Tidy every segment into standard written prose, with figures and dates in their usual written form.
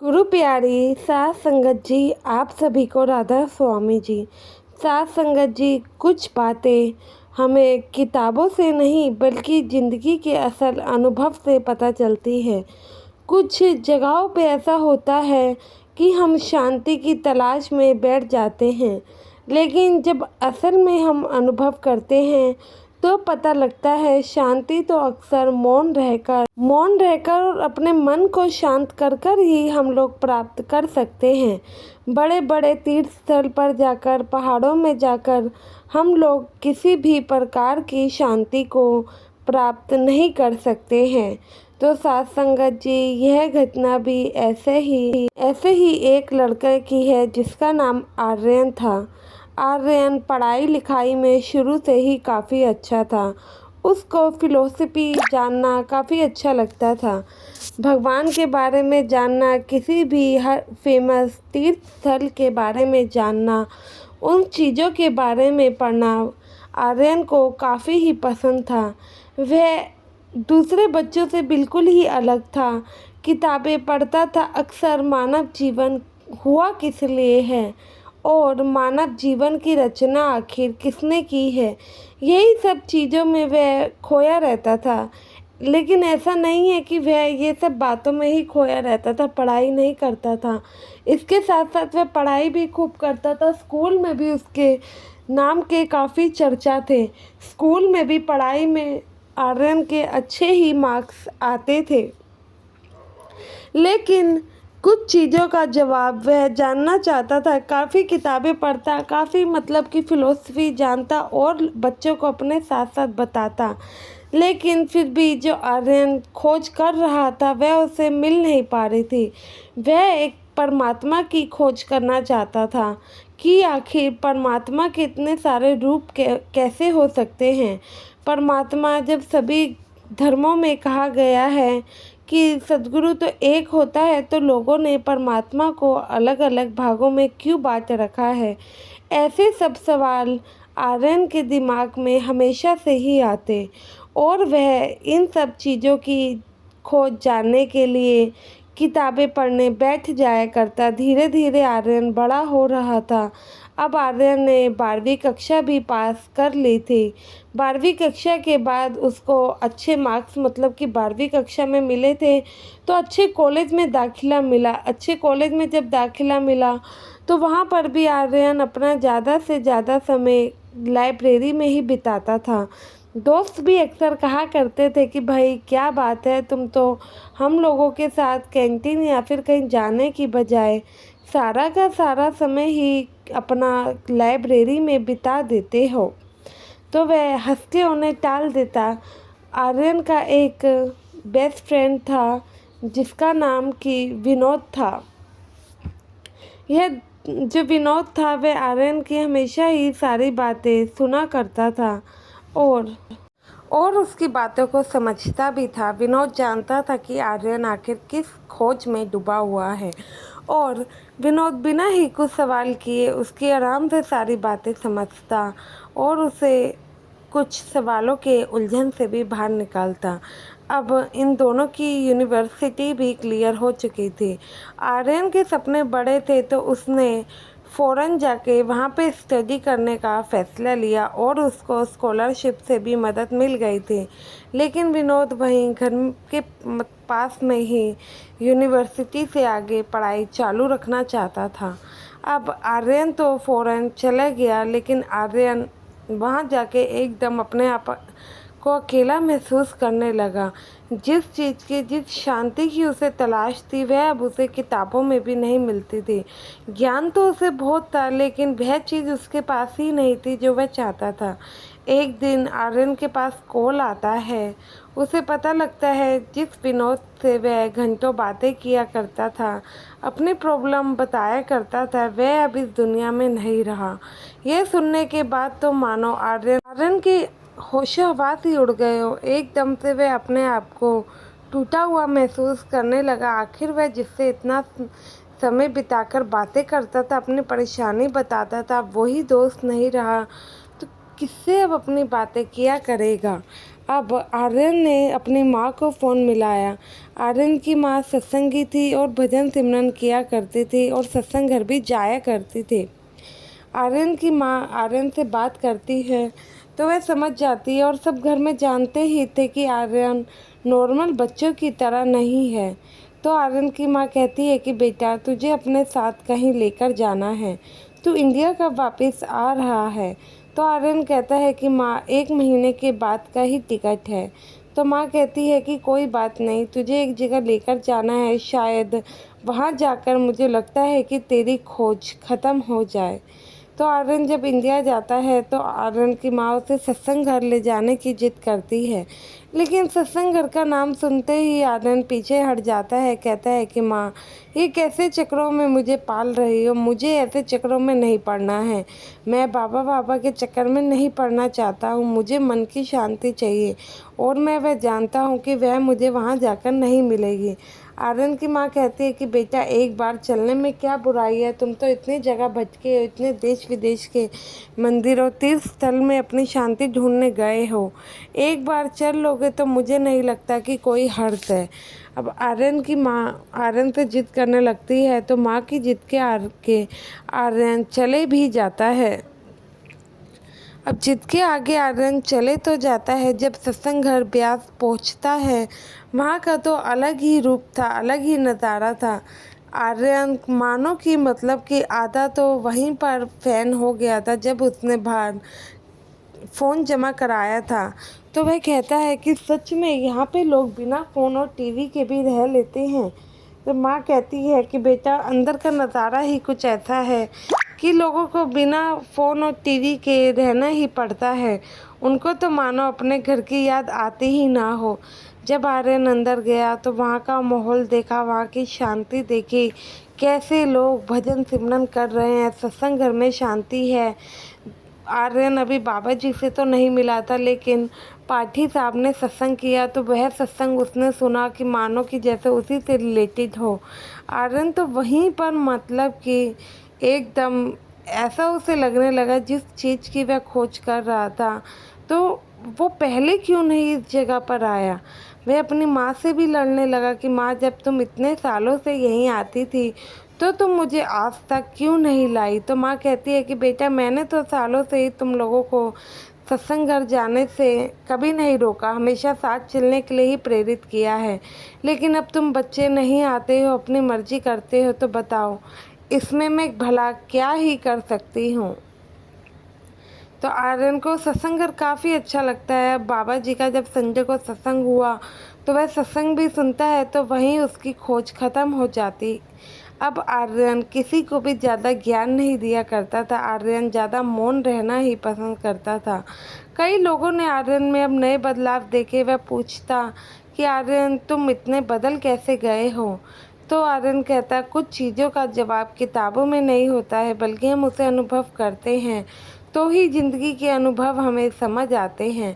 गुरु प्यारी साध संगत जी, आप सभी को राधा स्वामी जी। साध संगत जी, कुछ बातें हमें किताबों से नहीं बल्कि ज़िंदगी के असल अनुभव से पता चलती है। कुछ जगहों पे ऐसा होता है कि हम शांति की तलाश में बैठ जाते हैं, लेकिन जब असल में हम अनुभव करते हैं तो पता लगता है शांति तो अक्सर मौन रहकर और अपने मन को शांत कर कर ही हम लोग प्राप्त कर सकते हैं। बड़े बड़े तीर्थ स्थल पर जाकर, पहाड़ों में जाकर हम लोग किसी भी प्रकार की शांति को प्राप्त नहीं कर सकते हैं। तो साध संगत जी, यह घटना भी ऐसे ही एक लड़के की है जिसका नाम आर्यन था। आर्यन पढ़ाई लिखाई में शुरू से ही काफ़ी अच्छा था। उसको फिलोसफी जानना काफ़ी अच्छा लगता था। भगवान के बारे में जानना, किसी भी हर फेमस तीर्थ स्थल के बारे में जानना, उन चीज़ों के बारे में पढ़ना आर्यन को काफ़ी ही पसंद था। वह दूसरे बच्चों से बिल्कुल ही अलग था। किताबें पढ़ता था अक्सर, मानव जीवन हुआ किस लिए है और मानव जीवन की रचना आखिर किसने की है, यही सब चीज़ों में वह खोया रहता था। लेकिन ऐसा नहीं है कि वह ये सब बातों में ही खोया रहता था, पढ़ाई नहीं करता था। इसके साथ साथ वह पढ़ाई भी खूब करता था। स्कूल में भी उसके नाम के काफ़ी चर्चा थे। स्कूल में भी पढ़ाई में आर्यन के अच्छे ही मार्क्स आते थे। लेकिन कुछ चीज़ों का जवाब वह जानना चाहता था। काफ़ी किताबें पढ़ता, काफ़ी मतलब कि फ़िलोसफी जानता और बच्चों को अपने साथ साथ बताता। लेकिन फिर भी जो आर्यन खोज कर रहा था वह उसे मिल नहीं पा रही थी। वह एक परमात्मा की खोज करना चाहता था कि आखिर परमात्मा के इतने सारे रूप कैसे हो सकते हैं। परमात्मा जब सभी धर्मों में कहा गया है कि सद्गुरु तो एक होता है, तो लोगों ने परमात्मा को अलग अलग भागों में क्यों बांट रखा है। ऐसे सब सवाल आर्यन के दिमाग में हमेशा से ही आते और वह इन सब चीज़ों की खोज जानने के लिए किताबें पढ़ने बैठ जाया करता। धीरे धीरे आर्यन बड़ा हो रहा था। अब आर्यन ने 12वीं कक्षा भी पास कर ली थी। 12वीं कक्षा के बाद उसको अच्छे मार्क्स मतलब कि 12वीं कक्षा में मिले थे, तो अच्छे कॉलेज में दाखिला मिला। अच्छे कॉलेज में जब दाखिला मिला तो वहाँ पर भी आर्यन अपना ज़्यादा से ज़्यादा समय लाइब्रेरी में ही बिताता था। दोस्त भी अक्सर कहा करते थे कि भाई क्या बात है, तुम तो हम लोगों के साथ कैंटीन या फिर कहीं जाने की बजाय सारा का सारा समय ही अपना लाइब्रेरी में बिता देते हो। तो वह हंस के उन्हें टाल देता। आर्यन का एक बेस्ट फ्रेंड था जिसका नाम कि विनोद था। यह जो विनोद था वह आर्यन की हमेशा ही सारी बातें सुना करता था और उसकी बातों को समझता भी था। विनोद जानता था कि आर्यन आखिर किस खोज में डूबा हुआ है और विनोद बिना ही कुछ सवाल किए उसकी आराम से सारी बातें समझता और उसे कुछ सवालों के उलझन से भी बाहर निकालता। अब इन दोनों की यूनिवर्सिटी भी क्लियर हो चुकी थी। आर्यन के सपने बड़े थे तो उसने फ़ॉरेन जाके वहाँ पे स्टडी करने का फ़ैसला लिया और उसको स्कॉलरशिप से भी मदद मिल गई थी। लेकिन विनोद वहीं घर के पास में ही यूनिवर्सिटी से आगे पढ़ाई चालू रखना चाहता था। अब आर्यन तो फ़ॉरेन चला गया, लेकिन आर्यन वहाँ जाके एकदम अपने आप को अकेला महसूस करने लगा। जिस चीज़ की, जिस शांति की उसे तलाश थी वह अब उसे किताबों में भी नहीं मिलती थी। ज्ञान तो उसे बहुत था, लेकिन वह चीज़ उसके पास ही नहीं थी जो वह चाहता था। एक दिन आर्यन के पास कॉल आता है। उसे पता लगता है जिस विनोद से वह घंटों बातें किया करता था, अपनी प्रॉब्लम बताया करता था, वह अब इस दुनिया में नहीं रहा। यह सुनने के बाद तो मानो आर्यन के होशो हवास ही उड़ गए हो। एकदम से वह अपने आप को टूटा हुआ महसूस करने लगा। आखिर वह जिससे इतना समय बिताकर बातें करता था, अपनी परेशानी बताता था, वही दोस्त नहीं रहा तो किससे अब अपनी बातें किया करेगा। अब आर्यन ने अपनी माँ को फ़ोन मिलाया। आर्यन की माँ सत्संगी थी और भजन सिमरन किया करती थी और सत्संग घर भी जाया करती थी। आर्यन की माँ आर्यन से बात करती है तो वह समझ जाती है और सब घर में जानते ही थे कि आर्यन नॉर्मल बच्चों की तरह नहीं है। तो आर्यन की माँ कहती है कि बेटा तुझे अपने साथ कहीं लेकर जाना है, तू इंडिया कब वापस आ रहा है। तो आर्यन कहता है कि माँ 1 महीने के बाद का ही टिकट है। तो माँ कहती है कि कोई बात नहीं, तुझे एक जगह लेकर जाना है, शायद वहाँ जाकर मुझे लगता है कि तेरी खोज ख़त्म हो जाए। तो आर्यन जब इंडिया जाता है तो आर्यन की माँ उसे सत्संग घर ले जाने की जिद करती है, लेकिन सत्संग घर का नाम सुनते ही आर्यन पीछे हट जाता है। कहता है कि माँ ये कैसे चक्रों में मुझे पाल रही हो, मुझे ऐसे चक्रों में नहीं पड़ना है, मैं बाबा बाबा के चक्कर में नहीं पड़ना चाहता हूँ, मुझे मन की शांति चाहिए और मैं वह जानता हूँ कि वह मुझे वहाँ जाकर नहीं मिलेगी। आर्यन की माँ कहती है कि बेटा एक बार चलने में क्या बुराई है, तुम तो इतनी जगह भटके हो, इतने देश विदेश के मंदिरों तीर्थ स्थल में अपनी शांति ढूंढने गए हो, एक बार चल लोगे तो मुझे नहीं लगता कि कोई हर्ज है। अब आर्यन की माँ आर्यन से जिद करने लगती है तो माँ की जिद के आर्यन चले भी जाता है। अब जिद के आगे आर्यन चले तो जाता है। जब सत्संग घर ब्यास पहुंचता है, वहाँ का तो अलग ही रूप था, अलग ही नज़ारा था। आर्यन मानो कि मतलब कि आधा तो वहीं पर फैन हो गया था जब उसने बाहर फ़ोन जमा कराया था। तो वह कहता है कि सच में यहाँ पे लोग बिना फ़ोन और टीवी के भी रह लेते हैं। तो माँ कहती है कि बेटा अंदर का नज़ारा ही कुछ ऐसा है कि लोगों को बिना फ़ोन और टीवी के रहना ही पड़ता है, उनको तो मानो अपने घर की याद आती ही ना हो। जब आर्यन अंदर गया तो वहाँ का माहौल देखा, वहाँ की शांति देखी, कैसे लोग भजन सिमरन कर रहे हैं, सत्संग घर में शांति है। आर्यन अभी बाबा जी से तो नहीं मिला था, लेकिन पाठी साहब ने सत्संग किया तो वह सत्संग उसने सुना कि मानो कि जैसे उसी से रिलेटेड हो। आर्यन तो वहीं पर मतलब कि एकदम ऐसा उसे लगने लगा जिस चीज़ की वह खोज कर रहा था, तो वो पहले क्यों नहीं इस जगह पर आया। वह अपनी माँ से भी लड़ने लगा कि माँ जब तुम इतने सालों से यहीं आती थी तो तुम मुझे आज तक क्यों नहीं लाई। तो माँ कहती है कि बेटा मैंने तो सालों से ही तुम लोगों को सत्संग घर जाने से कभी नहीं रोका, हमेशा साथ चलने के लिए ही प्रेरित किया है, लेकिन अब तुम बच्चे नहीं आते हो, अपनी मर्जी करते हो, तो बताओ इसमें मैं भला क्या ही कर सकती हूँ। तो आर्यन को सत्संग घर काफ़ी अच्छा लगता है। बाबा जी का जब संजय को सत्संग हुआ तो वह सत्संग भी सुनता है तो वहीं उसकी खोज ख़त्म हो जाती। अब आर्यन किसी को भी ज़्यादा ज्ञान नहीं दिया करता था, आर्यन ज़्यादा मौन रहना ही पसंद करता था। कई लोगों ने आर्यन में अब नए बदलाव देखे। वह पूछता कि आर्यन तुम इतने बदल कैसे गए हो। तो आर्यन कहता कुछ चीज़ों का जवाब किताबों में नहीं होता है, बल्कि हम उसे अनुभव करते हैं तो ही ज़िंदगी के अनुभव हमें समझ आते हैं।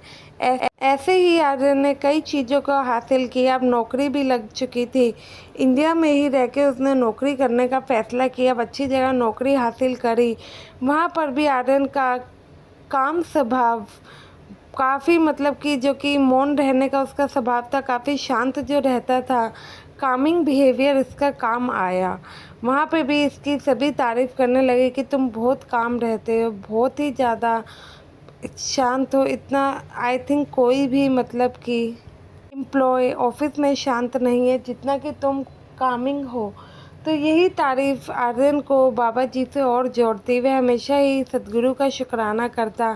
ऐसे ही आर्यन ने कई चीज़ों को हासिल किया। अब नौकरी भी लग चुकी थी, इंडिया में ही रह के उसने नौकरी करने का फ़ैसला किया। अब अच्छी जगह नौकरी हासिल करी। वहाँ पर भी आर्यन का काम स्वभाव काफ़ी मतलब कि जो कि मौन रहने का उसका स्वभाव था, काफ़ी शांत जो रहता था, कामिंग बिहेवियर इसका काम आया। वहाँ पे भी इसकी सभी तारीफ़ करने लगे कि तुम बहुत काम रहते हो, बहुत ही ज़्यादा शांत हो। इतना आई थिंक कोई भी मतलब कि एम्प्लॉय ऑफिस में शांत नहीं है जितना कि तुम कामिंग हो। तो यही तारीफ़ आर्यन को बाबा जी से और जोड़ती। वह हमेशा ही सद्गुरु का शुक्राना करता,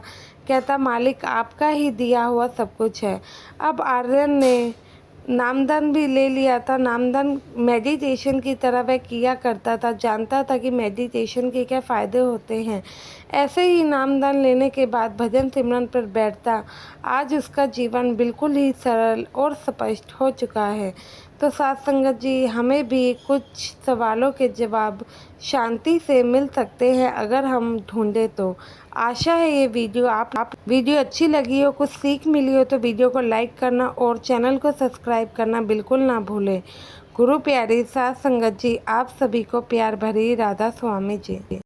कहता मालिक आपका ही दिया हुआ सब कुछ है। अब आर्यन ने नामदान भी ले लिया था। नामदान मेडिटेशन की तरह वह किया करता था, जानता था कि मेडिटेशन के क्या फ़ायदे होते हैं। ऐसे ही नामदान लेने के बाद भजन सिमरन पर बैठता। आज उसका जीवन बिल्कुल ही सरल और स्पष्ट हो चुका है। तो साथ संगत जी, हमें भी कुछ सवालों के जवाब शांति से मिल सकते हैं अगर हम ढूंढें तो। आशा है ये वीडियो आप वीडियो अच्छी लगी हो, कुछ सीख मिली हो तो वीडियो को लाइक करना और चैनल को सब्सक्राइब करना बिल्कुल ना भूलें। गुरु प्यारी साथ संगत जी, आप सभी को प्यार भरी राधा स्वामी जी।